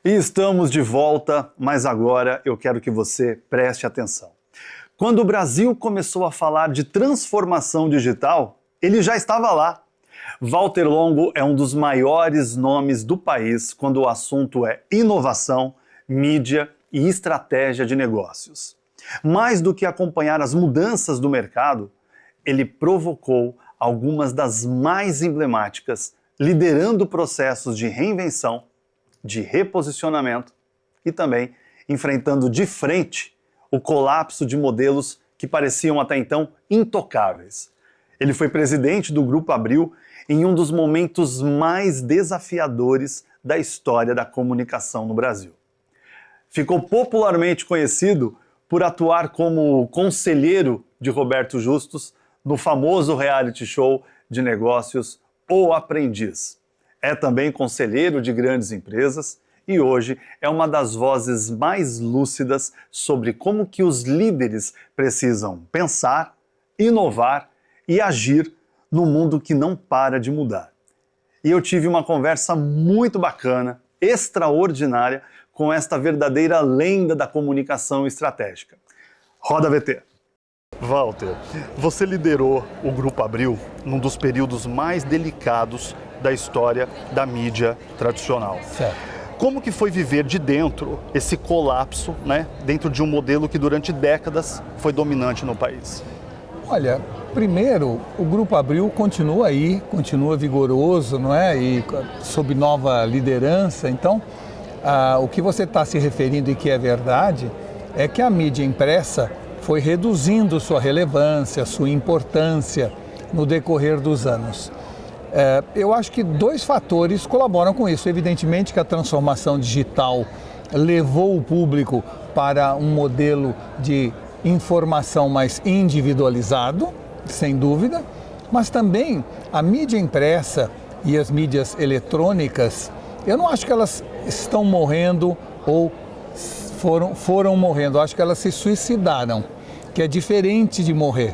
E estamos de volta, mas agora eu quero que você preste atenção. Quando o Brasil começou a falar de transformação digital, ele já estava lá. Walter Longo é um dos maiores nomes do país quando o assunto é inovação, mídia e estratégia de negócios. Mais do que acompanhar as mudanças do mercado, ele provocou algumas das mais emblemáticas, liderando processos de reinvenção, de reposicionamento e também enfrentando de frente o colapso de modelos que pareciam até então intocáveis. Ele foi presidente do Grupo Abril em um dos momentos mais desafiadores da história da comunicação no Brasil. Ficou popularmente conhecido por atuar como conselheiro de Roberto Justus no famoso reality show de negócios O Aprendiz. É também conselheiro de grandes empresas e hoje é uma das vozes mais lúcidas sobre como que os líderes precisam pensar, inovar e agir no mundo que não para de mudar. E eu tive uma conversa muito bacana, extraordinária, com esta verdadeira lenda da comunicação estratégica. Roda VT. Walter, você liderou o Grupo Abril num dos períodos mais delicados da história da mídia tradicional. Certo. Como que foi viver de dentro esse colapso, dentro de um modelo que durante décadas foi dominante no país? Olha, primeiro, o Grupo Abril continua aí, continua vigoroso, não é? E sob nova liderança. Então, o que você está se referindo e que é verdade é que a mídia impressa foi reduzindo sua relevância, sua importância no decorrer dos anos. Eu acho que dois fatores colaboram com isso. Evidentemente que a transformação digital levou o público para um modelo de informação mais individualizado, sem dúvida, mas também a mídia impressa e as mídias eletrônicas, eu não acho que elas estão morrendo ou foram morrendo, eu acho que elas se suicidaram, que é diferente de morrer.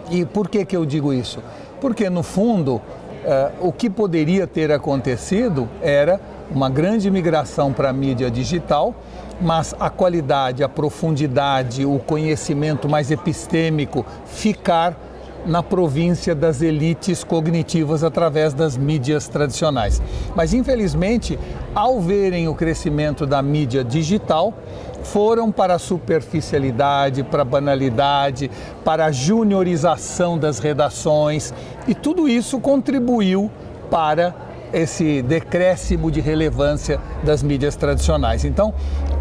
E por que eu digo isso? Porque, no fundo, o que poderia ter acontecido era uma grande migração para a mídia digital, mas a qualidade, a profundidade, o conhecimento mais epistêmico ficar na província das elites cognitivas através das mídias tradicionais. Mas, infelizmente, ao verem o crescimento da mídia digital, foram para a superficialidade, para a banalidade, para a juniorização das redações, e tudo isso contribuiu para esse decréscimo de relevância das mídias tradicionais. Então,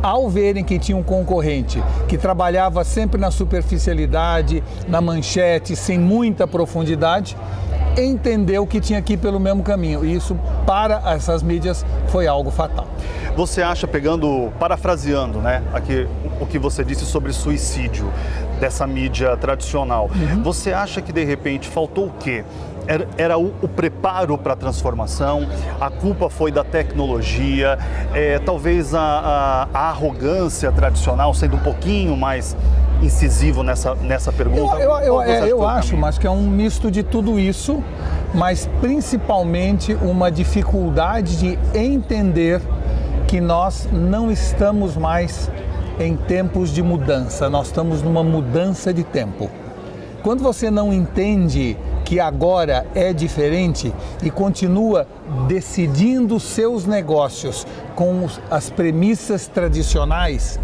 ao verem que tinha um concorrente que trabalhava sempre na superficialidade, na manchete, sem muita profundidade, entendeu que tinha que ir pelo mesmo caminho. E isso, para essas mídias, foi algo fatal. Você acha, parafraseando, aqui o que você disse sobre suicídio dessa mídia tradicional, você acha que de repente faltou o quê? Era o preparo para a transformação, a culpa foi da tecnologia, talvez a arrogância tradicional, sendo um pouquinho mais incisivo nessa pergunta? Eu acho, mas que é um misto de tudo isso, mas principalmente uma dificuldade de entender que nós não estamos mais em tempos de mudança, nós estamos numa mudança de tempo. Quando você não entende que agora é diferente e continua decidindo seus negócios com as premissas tradicionais,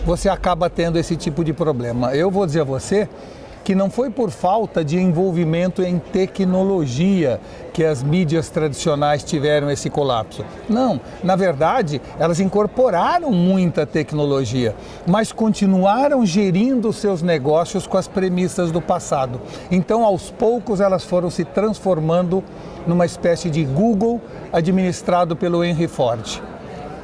você acaba tendo esse tipo de problema. Eu vou dizer a você que não foi por falta de envolvimento em tecnologia que as mídias tradicionais tiveram esse colapso. Não, na verdade, elas incorporaram muita tecnologia, mas continuaram gerindo seus negócios com as premissas do passado. Então, aos poucos, elas foram se transformando numa espécie de Google administrado pelo Henry Ford.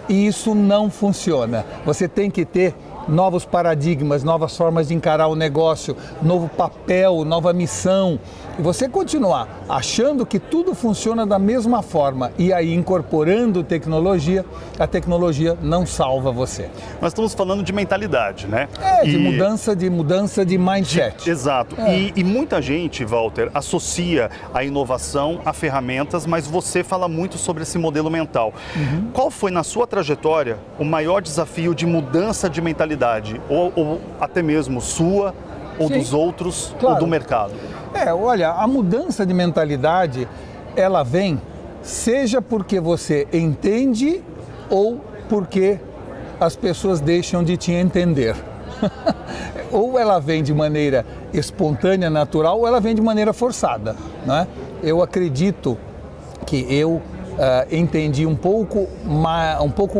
E isso não funciona. Você tem que ter novos paradigmas, novas formas de encarar o negócio, novo papel, nova missão, e você continuar achando que tudo funciona da mesma forma e aí incorporando tecnologia, a tecnologia não salva você. Nós estamos falando de mentalidade, né? De mudança de mindset. Exato. E muita gente, Walter, associa a inovação a ferramentas, mas você fala muito sobre esse modelo mental. Qual foi, na sua trajetória, o maior desafio de mudança de mentalidade? Ou até mesmo sua, ou dos outros, ou do mercado? Olha, a mudança de mentalidade, ela vem seja porque você entende ou porque as pessoas deixam de te entender. Ou ela vem de maneira espontânea, natural, ou ela vem de maneira forçada, né? Eu acredito que eu entendi um pouco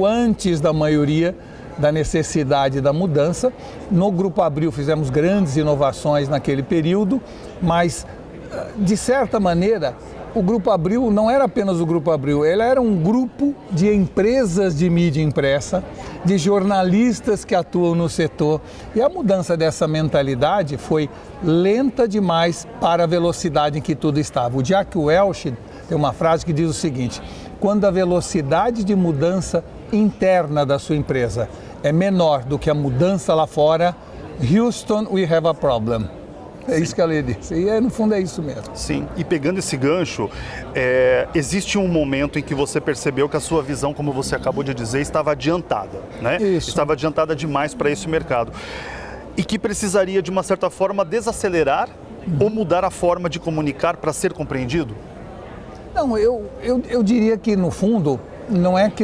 antes da maioria da necessidade da mudança. No Grupo Abril fizemos grandes inovações naquele período, mas de certa maneira o Grupo Abril não era apenas o Grupo Abril, ele era um grupo de empresas de mídia impressa, de jornalistas que atuam no setor, e a mudança dessa mentalidade foi lenta demais para a velocidade em que tudo estava. O Jack Welch tem uma frase que diz o seguinte: quando a velocidade de mudança interna da sua empresa é menor do que a mudança lá fora, Houston, we have a problem. É isso que ela disse, e no fundo é isso mesmo. Sim, e pegando esse gancho, existe um momento em que você percebeu que a sua visão, como você acabou de dizer, estava adiantada, né? Isso. Estava adiantada demais para esse mercado. E que precisaria, de uma certa forma, desacelerar ou mudar a forma de comunicar para ser compreendido? Não, eu diria que, no fundo, não é que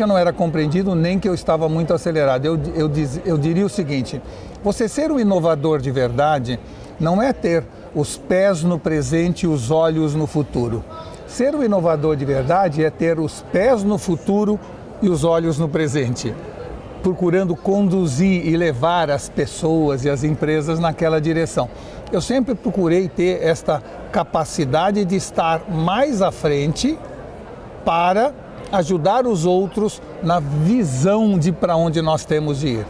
eu não era compreendido, nem que eu estava muito acelerado. Eu diria o seguinte: você ser um inovador de verdade não é ter os pés no presente e os olhos no futuro. Ser um inovador de verdade é ter os pés no futuro e os olhos no presente, procurando conduzir e levar as pessoas e as empresas naquela direção. Eu sempre procurei ter esta capacidade de estar mais à frente para ajudar os outros na visão de para onde nós temos de ir.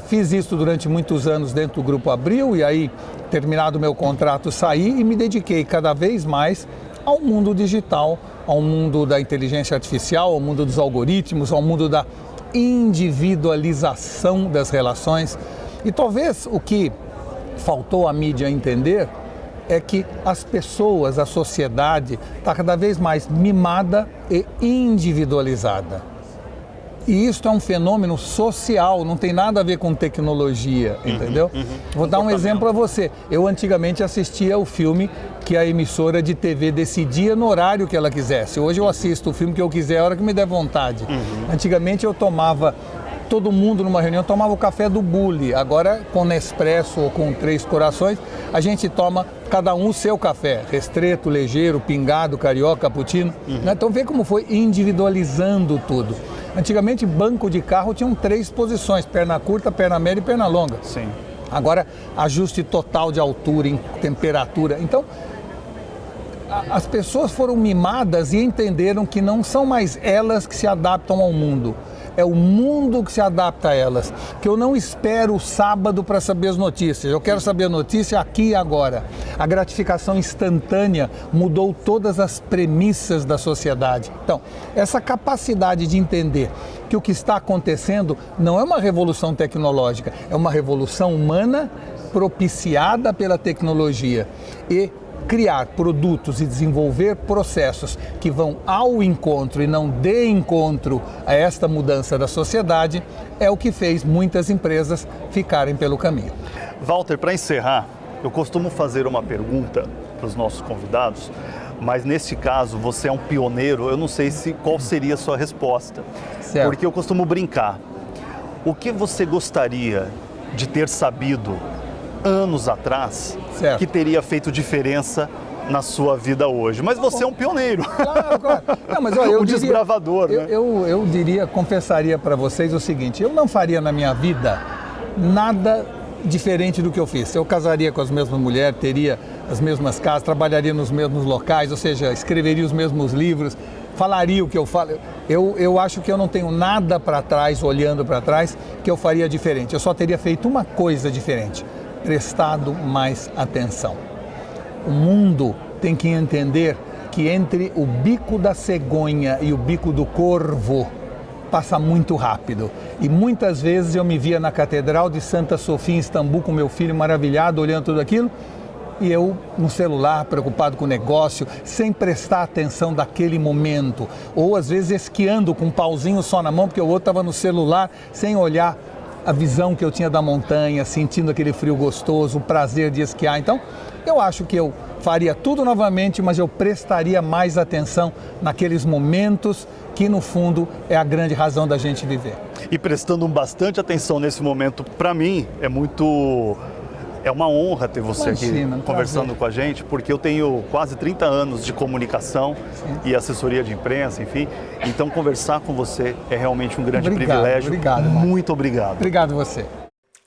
Fiz isso durante muitos anos dentro do Grupo Abril, e aí, terminado o meu contrato, saí e me dediquei cada vez mais ao mundo digital, ao mundo da inteligência artificial, ao mundo dos algoritmos, ao mundo da individualização das relações. E talvez o que faltou à mídia entender é que as pessoas, a sociedade, está cada vez mais mimada e individualizada. E isso é um fenômeno social, não tem nada a ver com tecnologia, entendeu? Vou dar um exemplo a você. Eu antigamente assistia o filme que a emissora de TV decidia no horário que ela quisesse. Hoje eu assisto o filme que eu quiser, a hora que me der vontade. Antigamente eu tomava, todo mundo numa reunião tomava o café do Bulli. Agora, com Nespresso ou com Três Corações, a gente toma cada um o seu café. Restreto, ligeiro, pingado, carioca, cappuccino. Então vê como foi individualizando tudo. Antigamente, banco de carro tinham 3 posições: perna curta, perna média e perna longa. Sim. Agora, ajuste total de altura, em temperatura. Então, as pessoas foram mimadas e entenderam que não são mais elas que se adaptam ao mundo. É o mundo que se adapta a elas. Que eu não espero o sábado para saber as notícias. Eu quero saber a notícia aqui e agora. A gratificação instantânea mudou todas as premissas da sociedade. Então, essa capacidade de entender que o que está acontecendo não é uma revolução tecnológica, é uma revolução humana propiciada pela tecnologia. E criar produtos e desenvolver processos que vão ao encontro e não de encontro a esta mudança da sociedade é o que fez muitas empresas ficarem pelo caminho. Walter, para encerrar, eu costumo fazer uma pergunta para os nossos convidados, mas neste caso você é um pioneiro, eu não sei qual seria a sua resposta. Certo. Porque eu costumo brincar. O que você gostaria de ter sabido anos atrás, certo, que teria feito diferença na sua vida hoje? Mas você é um pioneiro. Claro, claro. Não, mas, olha, eu desbravador, né? Eu diria, confessaria para vocês o seguinte: eu não faria na minha vida nada diferente do que eu fiz. Eu casaria com as mesmas mulheres, teria as mesmas casas, trabalharia nos mesmos locais, ou seja, escreveria os mesmos livros. falaria o que eu falo. Eu acho que eu não tenho nada para trás, olhando para trás, que eu faria diferente. Eu só teria feito uma coisa diferente: prestado mais atenção. O mundo tem que entender que entre o bico da cegonha e o bico do corvo passa muito rápido. E muitas vezes eu me via na Catedral de Santa Sofia, em Istambul, com meu filho maravilhado, olhando tudo aquilo, e eu no celular, preocupado com o negócio, sem prestar atenção daquele momento. Ou às vezes esquiando com um pauzinho só na mão, porque o outro estava no celular, sem olhar a visão que eu tinha da montanha, sentindo aquele frio gostoso, o prazer de esquiar. Então, eu acho que eu faria tudo novamente, mas eu prestaria mais atenção naqueles momentos que, no fundo, é a grande razão da gente viver. E prestando bastante atenção nesse momento, para mim, é uma honra ter você aqui conversando com a gente, porque eu tenho quase 30 anos de comunicação e assessoria de imprensa, enfim. Então, conversar com você é realmente um grande privilégio. Obrigado. Muito obrigado. Obrigado você.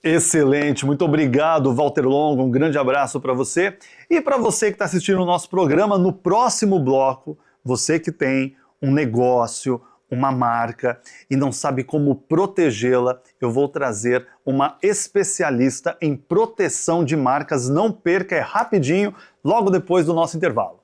Excelente, muito obrigado, Walter Longo, um grande abraço para você. E para você que está assistindo o nosso programa, no próximo bloco, você que tem um negócio, uma marca e não sabe como protegê-la, eu vou trazer uma especialista em proteção de marcas. Não perca, é rapidinho, logo depois do nosso intervalo.